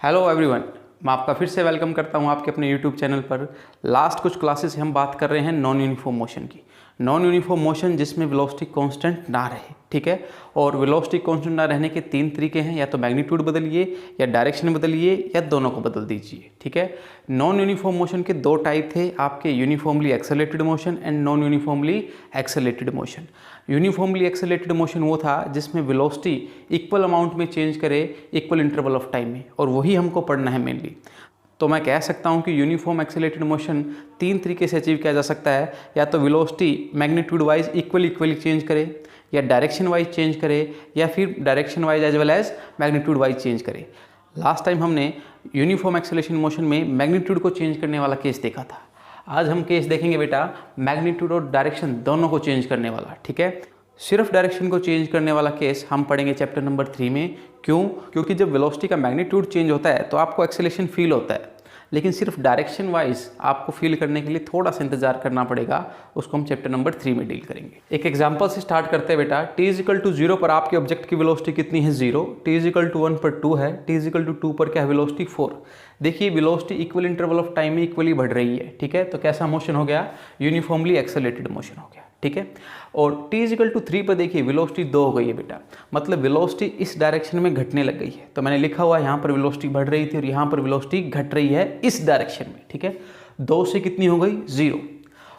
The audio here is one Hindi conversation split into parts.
हेलो एवरीवन, मैं आपका फिर से वेलकम करता हूं आपके अपने यूट्यूब चैनल पर। लास्ट कुछ क्लासेस से हम बात कर रहे हैं नॉन यूनिफॉर्म मोशन की। नॉन यूनिफॉर्म मोशन जिसमें वेलोसिटी कांस्टेंट ना रहे, ठीक है। और वेलोसिटी कांस्टेंट ना रहने के तीन तरीके हैं, या तो मैग्नीट्यूड बदलिए या डायरेक्शन बदलिए या दोनों को बदल दीजिए, ठीक है। नॉन यूनिफॉर्म मोशन के दो टाइप थे आपके, uniformly accelerated motion and non uniformly accelerated motion. Uniformly accelerated motion वो था जिसमें वेलोसिटी इक्वल अमाउंट में चेंज करे इक्वल इंटरवल ऑफ टाइम में, और वही हमको पढ़ना है मेनली। तो मैं कह सकता हूं कि यूनिफॉर्म एक्सेलरेटेड मोशन तीन तरीके से अचीव किया जा सकता है, या तो velocity magnitude wise equally change करे, या डायरेक्शन वाइज चेंज करे, या फिर direction wise as well as magnitude wise change करे। लास्ट टाइम हमने यूनिफॉर्म एक्सेलरेशन मोशन में मैग्नीट्यूड को चेंज करने वाला केस देखा था। आज हम केस देखेंगे बेटा मैग्नीट्यूड और डायरेक्शन दोनों को चेंज करने वाला, ठीक है। सिर्फ डायरेक्शन को चेंज करने वाला केस हम पढ़ेंगे चैप्टर नंबर 3 में। क्यों? क्योंकि जब वेलोसिटी का मैग्नीट्यूड चेंज होता है तो आपको एक्सेलरेशन फील होता है, लेकिन सिर्फ डायरेक्शन वाइज आपको फील करने के लिए थोड़ा सा इंतजार करना पड़ेगा। उसको हम चैप्टर नंबर 3 में डील करेंगे। एक एग्जांपल से स्टार्ट करते हैं बेटा। t=0 पर आपके ऑब्जेक्ट की वेलोसिटी कितनी है? 0। t=1 पर 2 है। t=2 पर क्या है वेलोसिटी? 4। देखिए velocity equal interval of time में इक्वली बढ़ रही है, ठीक है। तो कैसा मोशन हो गया? यूनिफॉर्मली एक्सेलरेटेड मोशन हो गया, ठीक है। और t=3 पर देखिए वेलोसिटी 2 हो गई है बेटा, मतलब वेलोसिटी इस डायरेक्शन में घटने लग गई है। तो मैंने लिखा हुआ यहाँ पर वेलोसिटी बढ़ रही थी और यहाँ पर वेलोसिटी घट रही है इस डायरेक्शन में, ठीक है। 2 से कितनी हो गई? 0।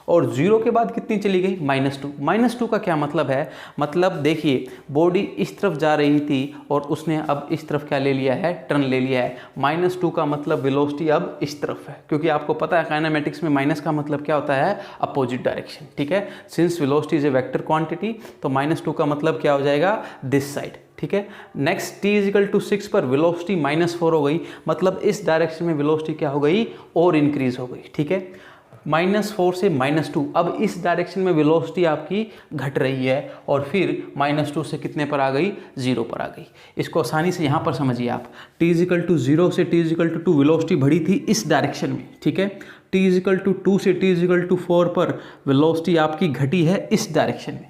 और 0 के बाद कितनी चली गई? -2। -2 का क्या मतलब है? मतलब देखिए बॉडी इस तरफ जा रही थी और उसने अब इस तरफ क्या ले लिया है? टर्न ले लिया है। -2 का मतलब वेलोसिटी अब इस तरफ है, क्योंकि आपको पता है काइनेमेटिक्स में माइनस का मतलब क्या होता है? अपोजिट डायरेक्शन, ठीक है। Since velocity is a vector quantity, तो -2 का मतलब क्या हो जाएगा? दिस साइड, ठीक है। नेक्स्ट t=6 पर वेलोसिटी -4 हो गई, मतलब इस डायरेक्शन में वेलोसिटी क्या हो गई? और इंक्रीज हो गई, ठीक है। -4 से -2, अब इस डायरेक्शन में वेलोसिटी आपकी घट रही है, और फिर -2 से कितने पर आ गई? 0 पर आ गई। इसको आसानी से यहाँ पर समझिए आप। t=0 से t=2 वेलोसिटी बढ़ी थी इस डायरेक्शन में, ठीक है। t=2 से t=4 पर वेलोसिटी आपकी घटी है इस डायरेक्शन में।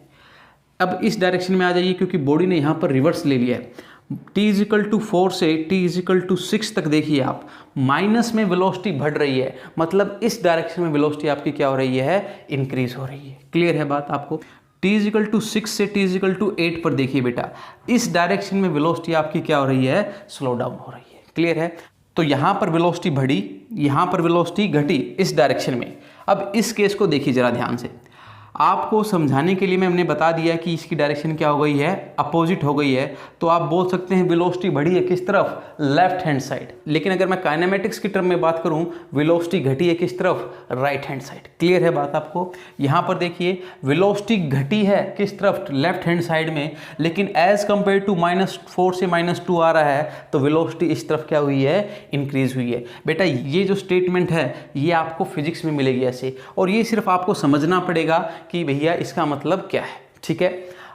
अब इस डायरेक्शन में आ जाइए, क्योंकि बॉडी ने यहाँ पर रिवर्स ले लिया है। t=4 से t=6 तक देखिए आप, माइनस में वेलोसिटी बढ़ रही है, मतलब इस डायरेक्शन में वेलोसिटी आपकी क्या हो रही है? इंक्रीज हो रही है। क्लियर है बात आपको? t=6 से t=8 पर देखिए बेटा, इस डायरेक्शन में वेलोसिटी आपकी क्या हो रही है? स्लो डाउन हो रही है। क्लियर है? तो यहाँ पर वेलोसिटी बढ़ी, यहाँ पर वेलोसिटी घटी इस डायरेक्शन में। अब इस केस को देखिए जरा ध्यान से। आपको समझाने के लिए मैंने बता दिया कि इसकी डायरेक्शन क्या हो गई है? अपोजिट हो गई है। तो आप बोल सकते हैं वेलोसिटी बढ़ी है किस तरफ? Left hand side. लेकिन अगर मैं काइनेमेटिक्स की टर्म में बात करूं, वेलोसिटी घटी है किस तरफ? Right hand side. क्लियर है बात आपको? यहां पर देखिए वेलोसिटी घटी है किस तरफ? लेफ्ट हैंड साइड में, लेकिन एज कंपेयर टू -4 से -2 आ रहा है, तो वेलोसिटी इस तरफ क्या हुई है? इंक्रीज हुई है। बेटा ये जो स्टेटमेंट है ये आपको फिजिक्स में मिलेगी ऐसे, और ये सिर्फ आपको समझना पड़ेगा कि भैया इसका मतलब क्या है, ठीक है।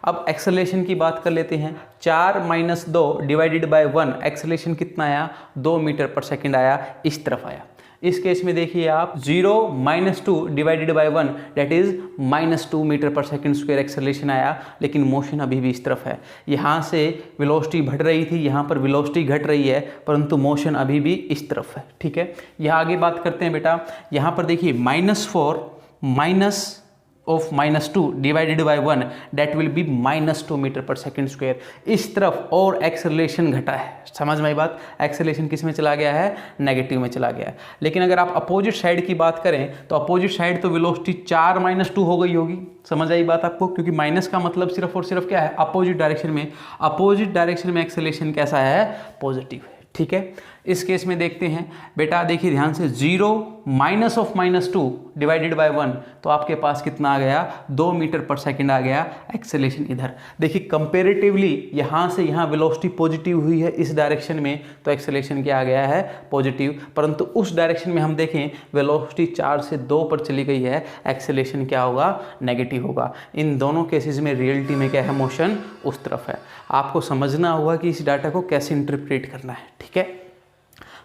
अब एक्सेलरेशन की बात कर लेते हैं। 4 - 2 डिवाइडेड बाय 1, एक्सेलरेशन कितना आया? 2 मीटर पर सेकंड आया, इस तरफ आया। इस केस में देखिए आप 0 - 2 divided by 1 that is -2 metre per second square acceleration आया, लेकिन मोशन अभी भी इस तरफ है। यहाँ से वेलोसिटी बढ़ रही थी, यहाँ पर वेलोसिटी घट रही है, परंतु मोशन अभी भी इस तरफ है, ठीक है। यहाँ आगे बात करते हैं बेटा। यहाँ पर देखिए -4 of -2 divided by 1 that will be -2 metre per second square, इस तरफ और एक्सेलरेशन घटा है। समझ में आई बात? एक्सेलरेशन किस में चला गया है? नेगेटिव में चला गया है। लेकिन अगर आप अपोजिट साइड की बात करें तो अपोजिट साइड तो वेलोसिटी 4 - 2 हो गई होगी। समझ आई बात आपको? क्योंकि माइनस का मतलब सिर्फ और सिर्फ क्या है? अपोजिट डायरेक्शन में। अपोजिट डायरेक्शन में एक्सेलरेशन कैसा है? पॉजिटिव है, ठीक है। इस केस में देखते हैं बेटा, देखिए ध्यान से। 0 -2 डिवाइडेड बाय 1, तो आपके पास कितना आ गया? 2 मीटर पर सेकंड आ गया। एक्सेलरेशन इधर देखिए, कंपेरेटिवली यहाँ से यहाँ वेलोसिटी पॉजिटिव हुई है इस डायरेक्शन में, तो एक्सेलरेशन क्या आ गया है? पॉजिटिव। परंतु उस डायरेक्शन में हम देखें वेलोसिटी 4 से 2 पर चली गई है, एक्सेलरेशन क्या होगा? नेगेटिव होगा। इन दोनों केसेस में रियलिटी में क्या है? मोशन उस तरफ है। आपको समझना होगा कि इस डाटा को कैसे इंटरप्रेट करना है, ठीक है।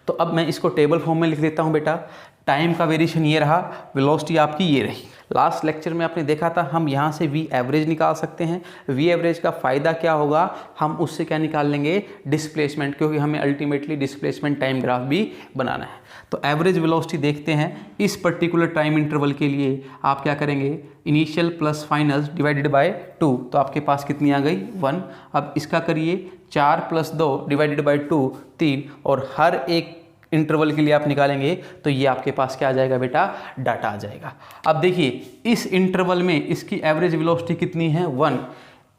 तो अब मैं इसको टेबल फॉर्म में लिख देता हूँ बेटा। टाइम का वेरिएशन ये रहा, वेलोसिटी आपकी ये रही। लास्ट लेक्चर में आपने देखा था हम यहाँ से वी एवरेज निकाल सकते हैं। वी एवरेज का फ़ायदा क्या होगा, हम उससे क्या निकाल लेंगे, डिस्प्लेसमेंट, क्योंकि हमें अल्टीमेटली डिस्प्लेसमेंट टाइम ग्राफ भी बनाना है। तो एवरेज वेलोसिटी देखते हैं इस पर्टिकुलर टाइम इंटरवल के लिए। आप क्या करेंगे, initial plus final divided by 2, तो आपके पास कितनी आ गई 1। अब इसका करिए 4 + 2 डिवाइडेड बाय 2 3, और हर एक इंटरवल के लिए आप निकालेंगे तो ये आपके पास क्या आ जाएगा बेटा, डाटा आ जाएगा। अब देखिए इस इंटरवल में इसकी एवरेज वेलोसिटी कितनी है 1।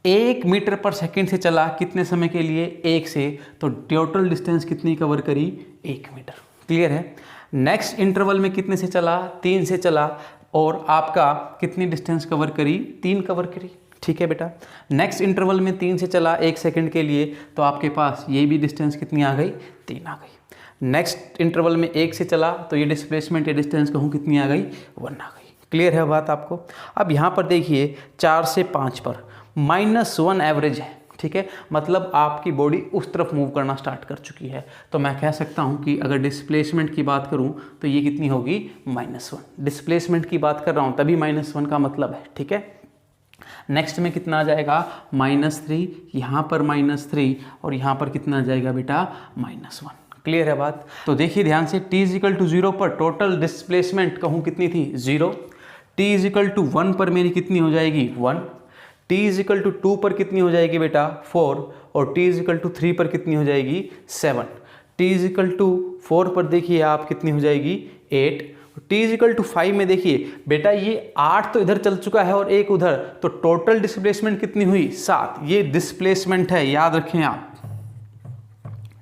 1 मीटर पर सेकंड से चला कितने समय के लिए, 1 से, तो टोटल डिस्टेंस कितनी कवर करी, 1 मीटर। क्लियर है। नेक्स्ट इंटरवल में कितने से चला, 3 से चला, और आपका कितनी डिस्टेंस कवर करी, 3 कवर करी। ठीक है बेटा। नेक्स्ट इंटरवल में 3 से चला 1 सेकंड के लिए, तो आपके पास ये भी डिस्टेंस कितनी आ गई, 3 आ गई। नेक्स्ट इंटरवल में 1 से चला तो ये डिस्प्लेसमेंट या डिस्टेंस कहूँ कितनी आ गई, 1 आ गई। क्लियर है बात आपको। अब यहाँ पर देखिए 4 से 5 पर -1 एवरेज है। ठीक है, मतलब आपकी बॉडी उस तरफ मूव करना स्टार्ट कर चुकी है। तो मैं कह सकता हूँ कि अगर डिस्प्लेसमेंट की बात करूँ तो ये कितनी होगी, -1। डिस्प्लेसमेंट की बात कर रहा हूँ तभी -1 का मतलब है। ठीक है। नेक्स्ट में कितना आ जाएगा, -3, यहाँ पर -3, और यहाँ पर कितना आ जाएगा बेटा, -1। क्लियर है बात। तो देखिए ध्यान से, t = 0 पर टोटल डिस्प्लेसमेंट कहूँ कितनी थी, 0। t = 1 पर मेरी कितनी हो जाएगी, 1। t = 2 पर कितनी हो जाएगी बेटा, 4। और t = 3 पर कितनी हो जाएगी, 7। t = 4 पर देखिए आप कितनी हो जाएगी, 8। t = 5 में देखिए बेटा ये 8 तो इधर चल चुका है और 1 उधर, तो टोटल डिस्प्लेसमेंट कितनी हुई, 7। ये डिस्प्लेसमेंट है, याद रखें आप।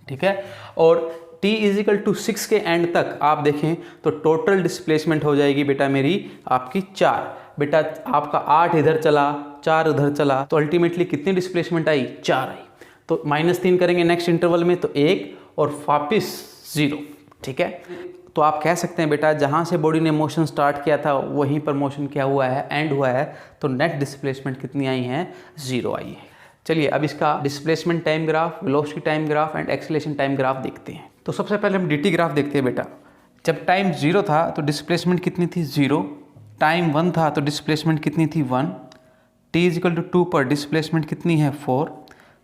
ठीक है। और t = 6 के एंड तक आप देखें तो टोटल डिस्प्लेसमेंट हो जाएगी बेटा मेरी आपकी 4। बेटा आपका 8 इधर चला, 4 उधर चला, तो अल्टीमेटली कितनी डिस्प्लेसमेंट आई, 4 आई। तो -3 करेंगे नेक्स्ट इंटरवल में तो 1, और वापिस 0। ठीक है। तो आप कह सकते हैं बेटा जहाँ से बॉडी ने मोशन स्टार्ट किया था वहीं पर मोशन क्या हुआ है, एंड हुआ है। तो नेट डिस्प्लेसमेंट कितनी आई है, 0 आई है। चलिए अब इसका displacement time graph, velocity time graph and acceleration time graph देखते हैं। तो सबसे पहले हम dt ग्राफ देखते हैं बेटा। जब टाइम 0 था तो डिस्प्लेसमेंट कितनी थी, 0। टाइम 1 था तो डिस्प्लेसमेंट कितनी थी, 1। t = 2 पर डिस्प्लेसमेंट कितनी है, 4।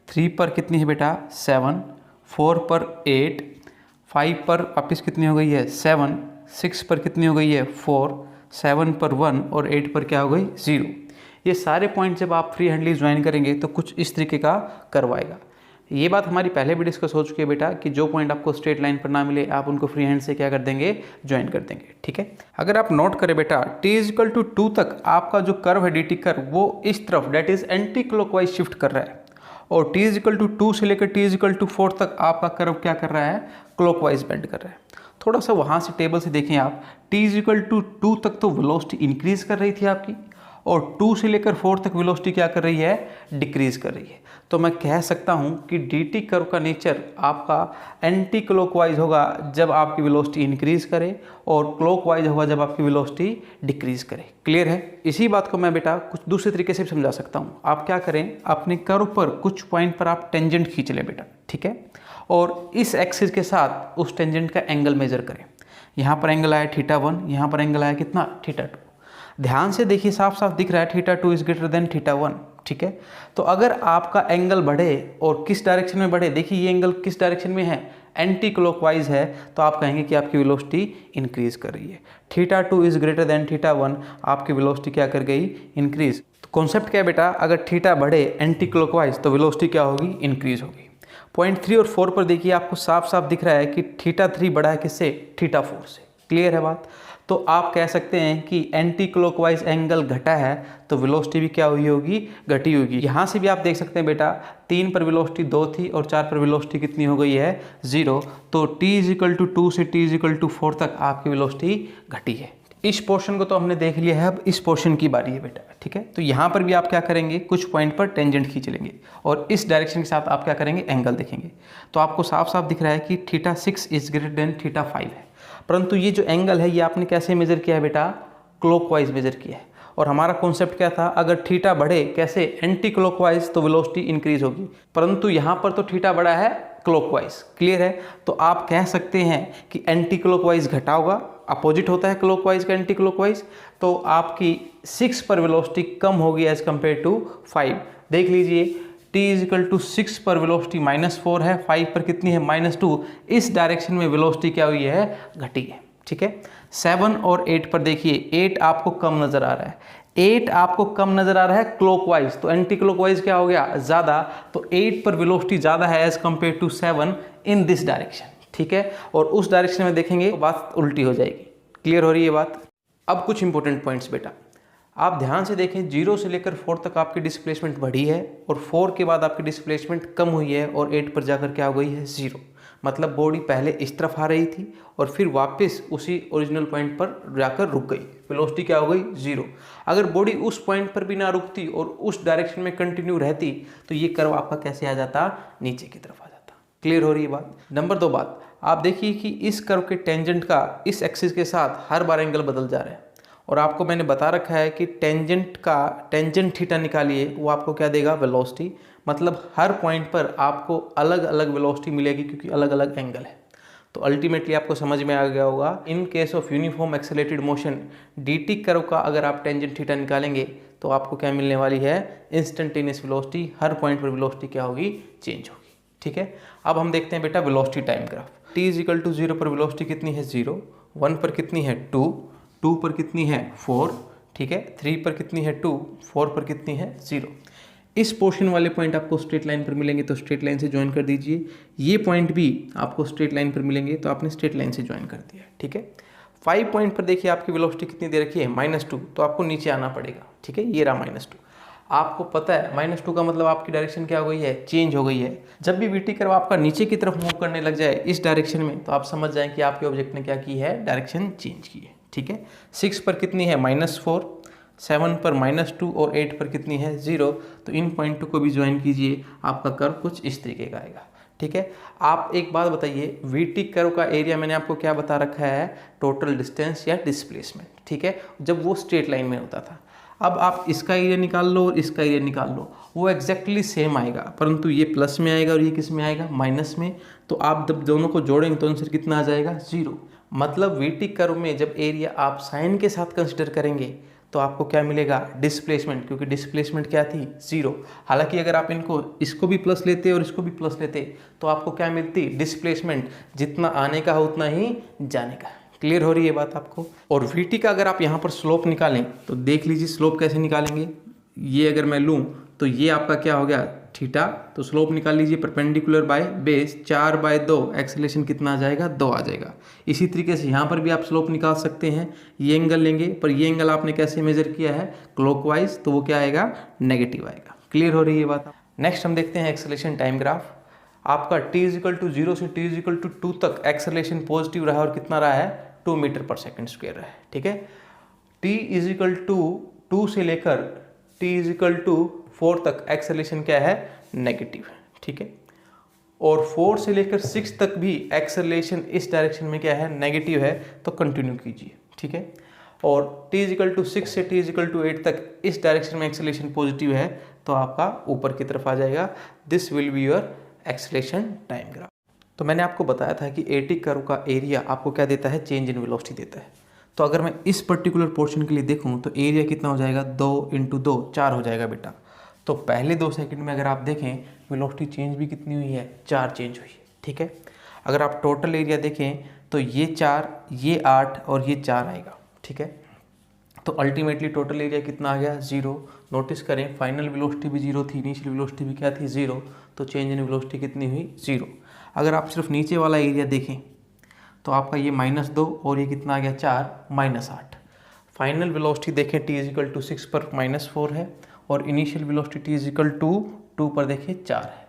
3 पर कितनी है बेटा, 7। 4 पर 8। 5 पर वापस कितनी हो गई है, 7। 6 पर कितनी हो गई है, 4। 7 पर 1, और 8 पर क्या हो गई, 0। ये सारे पॉइंट जब आप फ्री हैंडली ज्वाइन करेंगे तो कुछ इस तरीके का करवाएगा। ये बात हमारी पहले भी डिस्कस हो चुकी है बेटा कि जो पॉइंट आपको स्ट्रेट लाइन पर ना मिले आप उनको फ्री हैंड से क्या कर देंगे, ज्वाइन कर देंगे। ठीक है। अगर आप नोट करें बेटा t = 2 तक आपका जो कर्व है dt कर्व वो इस तरफ that is anti clockwise shift कर रहा है, और t = 2 से लेकर t = 4 तक आपका कर्व क्या कर रहा है, क्लॉकवाइज बेंड कर रहा है। थोड़ा सा वहाँ से टेबल से देखें आप, t = 2 तक तो वेलोसिटी इंक्रीज कर रही थी आपकी, और 2 से लेकर 4 तक वेलोसिटी क्या कर रही है, डिक्रीज कर रही है। तो मैं कह सकता हूं कि dt कर्व का नेचर आपका एंटी क्लॉकवाइज होगा जब आपकी वेलोसिटी इंक्रीज करे, और क्लॉकवाइज होगा जब आपकी वेलोसिटी डिक्रीज करे। क्लियर है। इसी बात को मैं बेटा कुछ दूसरे तरीके से समझा सकता हूं। आप क्या करें, अपने कर्व पर कुछ पॉइंट पर आप टेंजेंट खींच लें बेटा। ठीक है। और इस एक्सिस के साथ उस टेंजेंट का एंगल मेजर करें। यहाँ पर एंगल आया θ1, यहाँ पर एंगल आया कितना, θ2। ध्यान से देखिए साफ साफ दिख रहा है θ2 इज ग्रेटर देन θ1। ठीक है। तो अगर आपका एंगल बढ़े और किस डायरेक्शन में बढ़े, देखिए ये एंगल किस डायरेक्शन में है, एंटी क्लॉकवाइज है, तो आप कहेंगे कि आपकी वेलोसिटी इंक्रीज कर रही है। θ2 इज ग्रेटर देन θ1, आपकी वेलोसिटी क्या कर गई, इंक्रीज। तो कॉन्सेप्ट क्या है बेटा, अगर θ बढ़े एंटी क्लॉकवाइज तो वेलोसिटी क्या होगी, इंक्रीज होगी। पॉइंट 3 और 4 पर देखिए आपको साफ साफ दिख रहा है कि θ3 बढ़ा है किससे, θ4 से। क्लियर है बात। तो आप कह सकते हैं कि एंटी क्लॉकवाइज एंगल घटा है तो वेलोसिटी भी क्या हुई होगी, घटी होगी। यहाँ से भी आप देख सकते हैं बेटा 3 पर वेलोसिटी 2 थी और 4 पर वेलोसिटी कितनी हो गई है, 0। तो t = 2 से t = 4 तक आपकी वेलोसिटी घटी है। इस पोर्शन को तो हमने देख लिया है, अब इस पोर्शन की बारी है बेटा। ठीक है। तो यहाँ पर भी आप क्या करेंगे, कुछ पॉइंट पर टेंजेंट खींच लेंगे और इस डायरेक्शन के साथ आप क्या करेंगे, एंगल देखेंगे। तो आपको साफ साफ दिख रहा है कि θ6 इज ग्रेटर देन θ5 है। परंतु ये जो एंगल है ये आपने कैसे मेजर किया है बेटा, क्लॉकवाइज मेजर किया है। और हमारा कॉन्सेप्ट क्या था, अगर थीटा बढ़े कैसे, एंटी क्लॉकवाइज, तो वेलोसिटी इंक्रीज होगी। परंतु यहाँ पर तो थीटा बढ़ा है क्लॉकवाइज। क्लियर है? तो आप कह सकते हैं कि एंटी क्लॉकवाइज घटा होगा, अपोजिट होता है क्लॉकवाइज का एंटी क्लॉकवाइज, तो आपकी 6 पर वेलोसिटी कम होगी एज कंपेयर टू 5। देख लीजिए t इजिकल टू 6 पर वेलोसिटी -4 है, 5 पर कितनी है -2। इस डायरेक्शन में वेलोसिटी क्या हुई है, घटी है। ठीक है, 7 और 8 पर देखिए 8 आपको कम नजर आ रहा है, 8 आपको कम नजर आ रहा है क्लॉकवाइज, तो एंटी क्लॉकवाइज क्या हो गया, ज़्यादा, तो 8 पर वेलोसिटी ज़्यादा है as compare to 7 in this direction. ठीक है, और उस डायरेक्शन में देखेंगे तो बात उल्टी हो जाएगी। क्लियर हो रही है बात? अब कुछ इंपॉर्टेंट पॉइंट्स बेटा, आप ध्यान से देखें, 0 से लेकर 4 तक आपकी डिस्प्लेसमेंट बढ़ी है और 4 के बाद आपकी डिस्प्लेसमेंट कम हुई है और 8 पर जाकर क्या हो गई है, 0। मतलब बॉडी पहले इस तरफ आ रही थी और फिर वापस उसी ओरिजिनल पॉइंट पर जाकर रुक गई, वेलोसिटी क्या हो गई, 0। अगर बॉडी उस पॉइंट पर भी ना रुकती और उस डायरेक्शन में कंटिन्यू रहती तो ये कर्व आपका कैसे आ जाता, नीचे की तरफ आ जाता। क्लियर हो रही है बात? नंबर 2 बात, आप देखिए कि इस कर्व के टेंजेंट का इस एक्सिस के साथ हर बार एंगल बदल जा रहा है और आपको मैंने बता रखा है कि टेंजेंट थीटा निकालिए, वो आपको क्या देगा, वेलोसिटी। मतलब हर पॉइंट पर आपको अलग अलग वेलोसिटी मिलेगी क्योंकि अलग अलग एंगल है। तो अल्टीमेटली आपको समझ में आ गया होगा, in case of uniform accelerated motion dt curve का अगर आप टेंजेंट थीटा निकालेंगे तो आपको क्या मिलने वाली है, इंस्टेंटेनियस वेलोसिटी। हर पॉइंट पर वेलोसिटी क्या होगी, चेंज होगी। ठीक है, अब हम देखते हैं बेटा velocity time graph. t is equal to 0 पर वेलोसिटी कितनी है, 0, 1 पर कितनी है, 2, 2 पर कितनी है, 4, ठीक है, 3 पर कितनी है, 2, 4 पर कितनी है, 0। इस पोर्शन वाले पॉइंट आपको स्ट्रेट लाइन पर मिलेंगे तो स्ट्रेट लाइन से ज्वाइन कर दीजिए, ये पॉइंट भी आपको स्ट्रेट लाइन पर मिलेंगे तो आपने स्ट्रेट लाइन से ज्वाइन कर दिया। ठीक है, 5 पॉइंट पर देखिए आपकी वेलोसिटी कितनी दे रखी है, -2, तो आपको नीचे आना पड़ेगा। ठीक है, ये रहा -2। आपको पता है -2 का मतलब आपकी डायरेक्शन क्या हो गई है, चेंज हो गई है। जब भी VT कर्व आपका नीचे की तरफ मूव करने लग जाए इस डायरेक्शन में तो आप समझ जाएं कि आपके ऑब्जेक्ट ने क्या की है, डायरेक्शन चेंज की है। ठीक है, 6 पर कितनी है, -4, 7 पर -2 और 8 पर कितनी है, 0। तो इन पॉइंटों को भी ज्वाइन कीजिए, आपका कर्व कुछ इस तरीके का आएगा। ठीक है, आप एक बात बताइए, VT कर्व का एरिया मैंने आपको क्या बता रखा है, टोटल डिस्टेंस या डिस्प्लेसमेंट। ठीक है, जब वो स्ट्रेट लाइन में होता था। अब आप इसका एरिया निकाल लो और इसका एरिया निकाल लो, वो एग्जैक्टली सेम आएगा, परंतु ये प्लस में आएगा और ये किस में आएगा, माइनस में। तो आप जब दोनों को जोड़ेंगे तो आंसर कितना आ जाएगा, 0। मतलब VT कर्व में जब एरिया आप साइन के साथ कंसिडर करेंगे तो आपको क्या मिलेगा, डिस्प्लेसमेंट, क्योंकि डिस्प्लेसमेंट क्या थी, 0। हालांकि अगर आप इसको भी प्लस लेते और इसको भी प्लस लेते तो आपको क्या मिलती, डिस्प्लेसमेंट, जितना आने का हो उतना ही जाने का। क्लियर हो रही है बात आपको? और VT का अगर आप यहाँ पर स्लोप निकालें तो देख लीजिए स्लोप कैसे निकालेंगे। ये अगर मैं लूँ तो ये आपका क्या हो गया, थीटा, तो स्लोप निकाल लीजिए परपेंडिकुलर बाय बेस, 4/2, एक्सेलेरेशन कितना आ जाएगा, 2 आ जाएगा। इसी तरीके से यहाँ पर भी आप स्लोप निकाल सकते हैं, ये एंगल लेंगे, पर ये एंगल आपने कैसे मेजर किया है, क्लॉकवाइज, तो वो क्या आएगा, नेगेटिव आएगा। क्लियर हो रही है बात? नेक्स्ट हम देखते हैं एक्सेलेरेशन टाइम ग्राफ। आपका t इजिकल टू 0 से t इजिकल टू 2 तक एक्सेलेरेशन पॉजिटिव रहा और कितना रहा है, 2 मीटर पर सेकेंड स्क्वायर रहा है। ठीक है, t इजिकल टू 2 से लेकर t इजिकल टू 4 तक एक्सेलेरेशन क्या है, नेगेटिव है। ठीक है, और 4 से लेकर 6 तक भी एक्सेलेरेशन इस डायरेक्शन में क्या है, नेगेटिव है, तो कंटिन्यू कीजिए। ठीक है, और t इजिकल टू 6 से t इजिकल टू 8 तक इस डायरेक्शन में एक्सेलेरेशन पॉजिटिव है तो आपका ऊपर की तरफ आ जाएगा। This will be your acceleration time graph. तो मैंने आपको बताया था कि AT कर्व का एरिया आपको क्या देता है, चेंज इन वेलोसिटी देता है। तो अगर मैं इस पर्टिकुलर पोर्शन के लिए देखूं तो एरिया कितना हो जाएगा, 2 × 2 4 हो जाएगा बेटा। तो पहले 2 सेकंड में अगर आप देखें वेलोसिटी चेंज भी कितनी हुई है, 4 चेंज हुई है। ठीक है, अगर आप टोटल एरिया देखें तो ये 4, ये 8 और ये 4 आएगा। ठीक है, तो अल्टीमेटली टोटल एरिया कितना आ गया, 0। नोटिस करें फाइनल वेलोसिटी भी 0 थी, इनिशियल वेलोसिटी भी क्या थी, 0, तो चेंज इन वेलोसिटी कितनी हुई, 0। अगर आप सिर्फ नीचे वाला एरिया देखें तो आपका ये -2 और ये कितना आ गया, 4, -8। फाइनल वेलोसिटी देखें t इजिकल टू 6 पर -4 है और initial velocity t is equal to 2 पर देखिए 4 है,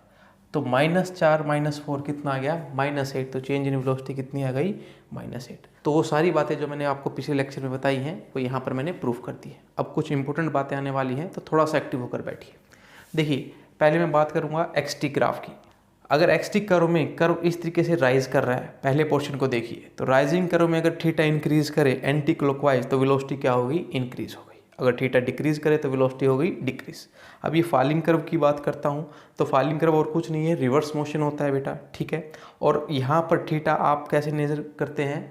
तो -4 -4 कितना आ गया, -8। तो चेंज इन वेलोसिटी कितनी आ गई, -8। तो वो सारी बातें जो मैंने आपको पिछले लेक्चर में बताई हैं वो यहाँ पर मैंने प्रूफ कर दी है। अब कुछ इंपॉर्टेंट बातें आने वाली हैं तो थोड़ा सा एक्टिव होकर बैठिए। देखिए पहले मैं बात करूँगा XT ग्राफ की। अगर XT कर्व में कर्व इस तरीके से राइज कर रहा है, पहले पोर्शन को देखिए, तो राइजिंग कर्व में अगर थीटा इंक्रीज करे एंटी क्लॉकवाइज तो वेलोसिटी क्या होगी, इंक्रीज हो गई। अगर थीटा डिक्रीज करे तो वेलोसिटी हो गई डिक्रीज। अब ये फॉलिंग कर्व की बात करता हूँ तो फॉलिंग कर्व और कुछ नहीं है, रिवर्स मोशन होता है बेटा, ठीक है। और यहाँ पर थीटा आप कैसे मेजर करते हैं,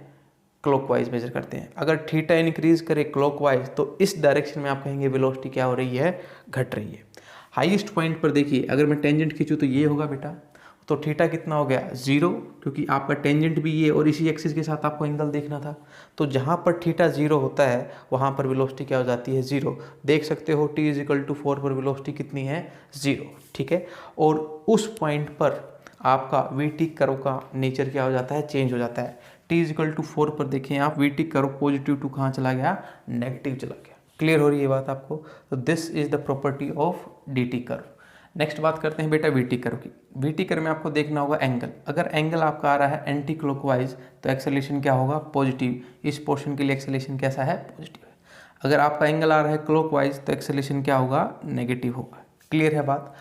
क्लॉकवाइज मेजर करते हैं। अगर थीटा इंक्रीज करे क्लॉकवाइज तो इस डायरेक्शन में आप कहेंगे वेलोसिटी क्या हो रही है, घट रही है। हाईएस्ट पॉइंट पर देखिए, अगर मैं टेंजेंट खींचूँ तो ये होगा बेटा, तो थीटा कितना हो गया 0, क्योंकि आपका टेंजेंट भी ये और इसी एक्सिस के साथ आपको एंगल देखना था। तो जहाँ पर थीटा 0 होता है वहाँ पर वेलोसिटी क्या हो जाती है 0। देख सकते हो t = 4 पर वेलोसिटी कितनी है 0, ठीक है। और उस पॉइंट पर आपका वी कर्व का नेचर क्या हो जाता है, चेंज हो जाता है। t = 4 पर देखें आप, वी कर्व पॉजिटिव टू कहाँ चला गया, नेगेटिव चला गया। क्लियर हो रही है बात आपको। तो this is the property of dt curve. Next बात करते हैं बेटा वीटी कर्व की। वीटी कर्व में आपको देखना होगा एंगल। अगर एंगल आपका आ रहा है एंटी क्लॉकवाइज तो एक्सेलेरेशन क्या होगा, पॉजिटिव। इस पोर्शन के लिए एक्सेलेरेशन कैसा है, पॉजिटिव है। अगर आपका एंगल आ रहा है क्लॉकवाइज तो एक्सेलेरेशन क्या होगा, नेगेटिव होगा। क्लियर है बात।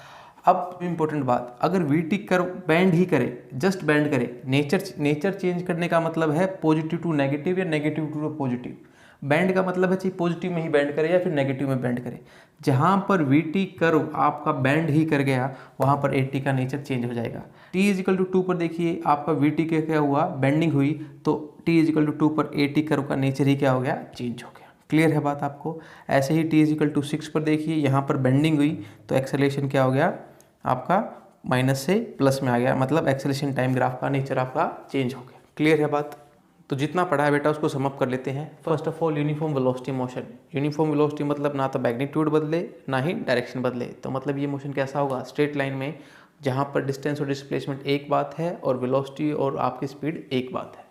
अब इंपॉर्टेंट बात, अगर वीटी कर्व बैंड ही करे, जस्ट बैंड करे, नेचर चेंज करने का मतलब है पॉजिटिव टू नेगेटिव या नेगेटिव टू पॉजिटिव। बैंड का मतलब है चाहे पॉजिटिव में ही बैंड करे या फिर नेगेटिव में बैंड करे। जहाँ पर वीटी कर्व आपका बैंड ही कर गया वहाँ पर एटी का नेचर चेंज हो जाएगा। t = 2 पर देखिए आपका वीटी के क्या हुआ, बेंडिंग हुई, तो t = 2 पर एटी कर्व का नेचर ही क्या हो गया, चेंज हो गया। क्लियर है बात आपको। ऐसे ही t = 6 पर देखिए, यहाँ पर बेंडिंग हुई तो एक्सेलेरेशन क्या हो गया आपका, माइनस से प्लस में आ गया, मतलब एक्सेलेरेशन टाइम ग्राफ का नेचर आपका चेंज हो गया। क्लियर है बात। तो जितना पढ़ा है बेटा उसको समअप कर लेते हैं। First of all uniform velocity motion. Uniform velocity मतलब ना तो मैग्नीट्यूड बदले ना ही डायरेक्शन बदले। तो मतलब ये मोशन कैसा होगा, स्ट्रेट लाइन में, जहाँ पर डिस्टेंस और डिस्प्लेसमेंट एक बात है और वेलोसिटी और आपकी स्पीड एक बात है।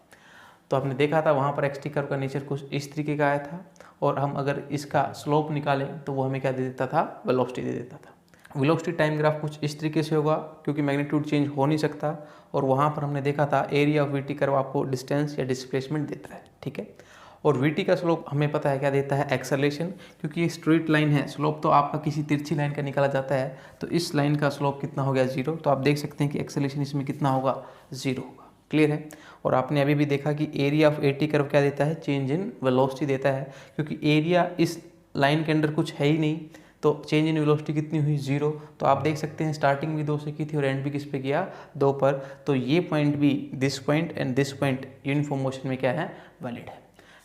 तो आपने देखा था वहाँ पर एक्सटी कर्व का नेचर कुछ इस तरीके का आया था, और हम अगर इसका स्लोप निकालें तो वो हमें क्या दे देता था, वेलोसिटी दे देता था। वेलोसिटी टाइम ग्राफ कुछ इस तरीके से होगा, क्योंकि मैग्नीट्यूड चेंज हो नहीं सकता। और वहाँ पर हमने देखा था एरिया ऑफ वीटी कर्व आपको डिस्टेंस या डिस्प्लेसमेंट देता है, ठीक है। और वीटी का स्लोप हमें पता है क्या देता है, एक्सेलरेशन, क्योंकि ये स्ट्रेट लाइन है, स्लोप तो आपका किसी तिरछी लाइन का निकाला जाता है। तो इस लाइन का स्लोप कितना हो गया 0, तो आप देख सकते हैं कि एक्सेलरेशन इसमें कितना होगा, 0 होगा। क्लियर है। और आपने अभी भी देखा कि एरिया ऑफ एटी कर्व क्या देता है, चेंज इन वेलोसिटी देता है, क्योंकि एरिया इस लाइन के अंदर कुछ है ही नहीं, तो चेंज इन वेलोसिटी कितनी हुई, 0। तो आप देख सकते हैं स्टार्टिंग भी 2 से की थी और एंड भी किस पे किया, 2 पर। तो ये पॉइंट भी, this point and this point uniform motion में क्या है, वैलिड है।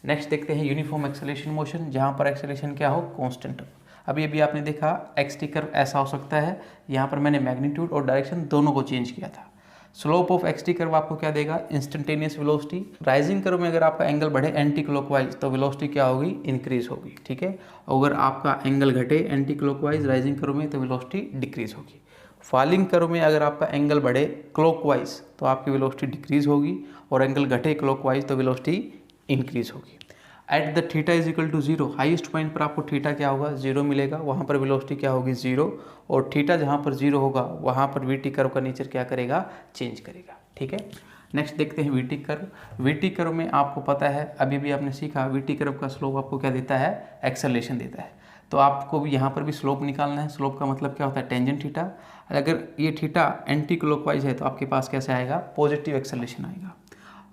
नेक्स्ट देखते हैं यूनिफॉर्म एक्सेलरेशन मोशन, जहाँ पर एक्सेलरेशन क्या हो, कांस्टेंट हो। अभी आपने देखा एक्सटी कर्व ऐसा हो सकता है, यहाँ पर मैंने मैग्नीट्यूड और डायरेक्शन दोनों को चेंज किया था। स्लोप ऑफ एक्सटी कर्व आपको क्या देगा, इंस्टेंटेनियस वेलोसिटी। राइजिंग कर्व में अगर आपका एंगल बढ़े एंटी क्लॉकवाइज तो वेलोसिटी क्या होगी, इंक्रीज होगी, ठीक है। अगर आपका एंगल घटे एंटी क्लॉकवाइज राइजिंग कर्व में तो वेलोसिटी डिक्रीज होगी। फॉलिंग कर्व में अगर आपका एंगल बढ़े क्लॉकवाइज तो आपकी वेलोसिटी डिक्रीज होगी, और एंगल घटे क्लॉकवाइज तो वेलोसिटी इंक्रीज होगी। At the theta = 0, highest point पर आपको थीटा क्या होगा, 0 मिलेगा, वहाँ पर वेलोसिटी क्या होगी 0। और थीटा जहाँ पर 0 होगा वहाँ पर वीटी कर्व का नेचर क्या करेगा, चेंज करेगा, ठीक है। नेक्स्ट देखते हैं वीटी कर्व। वीटी कर्व में आपको पता है, अभी आपने सीखा, वीटी कर्व का स्लोप आपको क्या देता है, एक्सेलरेशन देता है। तो आपको भी यहाँ पर भी स्लोप निकालना है। स्लोप का मतलब क्या होता है, टेंजेंट थीटा। अगर ये थीटा एंटी क्लॉकवाइज है तो आपके पास कैसे आएगा, पॉजिटिव एक्सेलरेशन आएगा।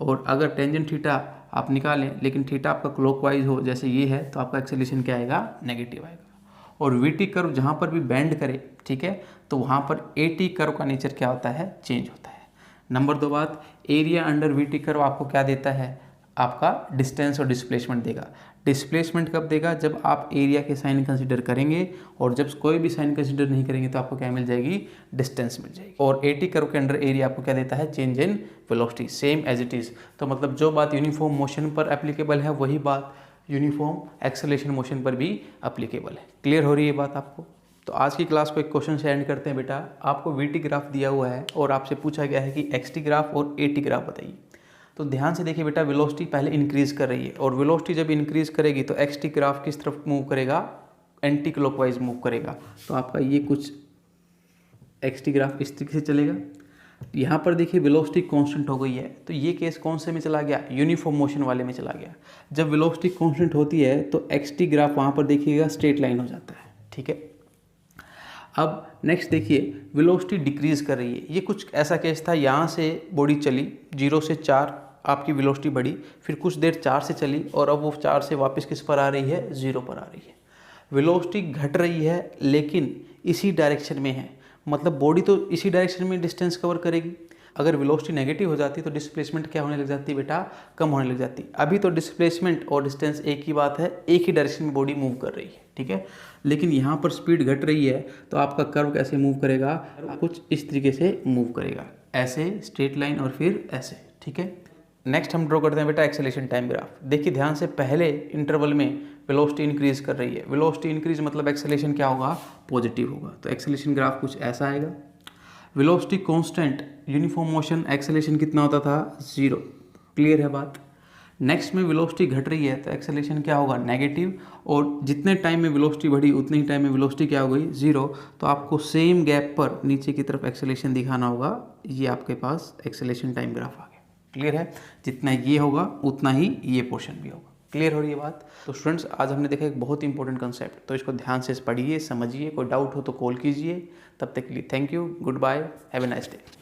और अगर टेंजेंट थीटा आप निकालें लेकिन थीटा आपका क्लॉकवाइज हो, जैसे ये है, तो आपका एक्सेलरेशन क्या आएगा, नेगेटिव आएगा। और वीटी कर्व जहाँ पर भी बेंड करे, ठीक है, तो वहाँ पर एटी कर्व का नेचर क्या होता है, चेंज होता है। नंबर 2 बात, एरिया अंडर वीटी कर्व आपको क्या देता है, आपका डिस्टेंस और डिस्प्लेसमेंट देगा। डिस्प्लेसमेंट कब देगा, जब आप एरिया के साइन कंसीडर करेंगे, और जब कोई भी साइन कंसीडर नहीं करेंगे तो आपको क्या मिल जाएगी, डिस्टेंस मिल जाएगी। और एटी कर्व के अंडर एरिया आपको क्या देता है, change in velocity, same as it is. तो मतलब जो बात यूनिफॉर्म मोशन पर एप्लीकेबल है वही बात यूनिफॉर्म एक्सेलरेशन मोशन पर भी एप्लीकेबल है। क्लियर हो रही है बात आपको। तो आज की क्लास को एक क्वेश्चन से एंड करते हैं बेटा। आपको वीटी ग्राफ दिया हुआ है और आपसे पूछा गया है कि एक्सटी ग्राफ और एटी ग्राफ बताइए। तो ध्यान से देखिए बेटा, वेलोसिटी पहले इंक्रीज कर रही है, और वेलोसिटी जब इंक्रीज करेगी तो एक्सटी ग्राफ किस तरफ मूव करेगा, एंटी क्लॉकवाइज मूव करेगा। तो आपका ये कुछ एक्सटी ग्राफ इस तरीके से चलेगा। यहाँ पर देखिए वेलोसिटी कांस्टेंट हो गई है, तो ये केस कौन से में चला गया, यूनिफॉर्म मोशन वाले में चला गया। जब वेलोसिटी कांस्टेंट होती है तो एक्सटी ग्राफ वहाँ पर देखिएगा स्ट्रेट लाइन हो जाता है, ठीक है। अब नेक्स्ट देखिए, वेलोसिटी डिक्रीज कर रही है। ये कुछ ऐसा केस था, यहाँ से बॉडी चली 0 से 4, आपकी वेलोसिटी बढ़ी, फिर कुछ देर 4 से चली, और अब वो 4 से वापस किस पर आ रही है, 0 पर आ रही है। वेलोसिटी घट रही है लेकिन इसी डायरेक्शन में है, मतलब बॉडी तो इसी डायरेक्शन में डिस्टेंस कवर करेगी। अगर वेलोसिटी नेगेटिव हो जाती तो डिस्प्लेसमेंट क्या होने लग जाती बेटा, कम होने लग जाती। अभी तो डिस्प्लेसमेंट और डिस्टेंस एक ही बात है, एक ही डायरेक्शन में बॉडी मूव कर रही है, ठीक है। लेकिन यहाँ पर स्पीड घट रही है तो आपका कर्व कैसे मूव करेगा, कुछ इस तरीके से मूव करेगा, ऐसे स्ट्रेट लाइन और फिर ऐसे, ठीक है। नेक्स्ट हम ड्रॉ करते हैं बेटा एक्सेलेरेशन टाइम ग्राफ। देखिए ध्यान से, पहले इंटरवल में वेलोसिटी इंक्रीज कर रही है, वेलोसिटी इंक्रीज मतलब एक्सेलेरेशन क्या होगा, पॉजिटिव होगा। तो एक्सेलेरेशन ग्राफ कुछ ऐसा आएगा। Velocity constant uniform motion acceleration कितना होता था, 0, क्लियर है बात। नेक्स्ट में वेलोसिटी घट रही है तो एक्सेलेरेशन क्या होगा, नेगेटिव, और जितने टाइम में वेलोसिटी बढ़ी उतने ही टाइम में वेलोसिटी क्या हो गई, 0। तो आपको सेम गैप पर नीचे की तरफ एक्सेलेरेशन दिखाना होगा। ये आपके पास एक्सेलेरेशन टाइम ग्राफ आ गया, क्लियर है। जितना ये होगा उतना ही ये पोर्शन भी होगा, क्लियर हो रही है बात। तो स्टूडेंट्स आज हमने देखा एक बहुत इंपॉर्टेंट कंसेप्ट, तो इसको ध्यान से पढ़िए, समझिए, कोई डाउट हो तो कॉल कीजिए। तब तक के लिए thank you, goodbye, have a nice day.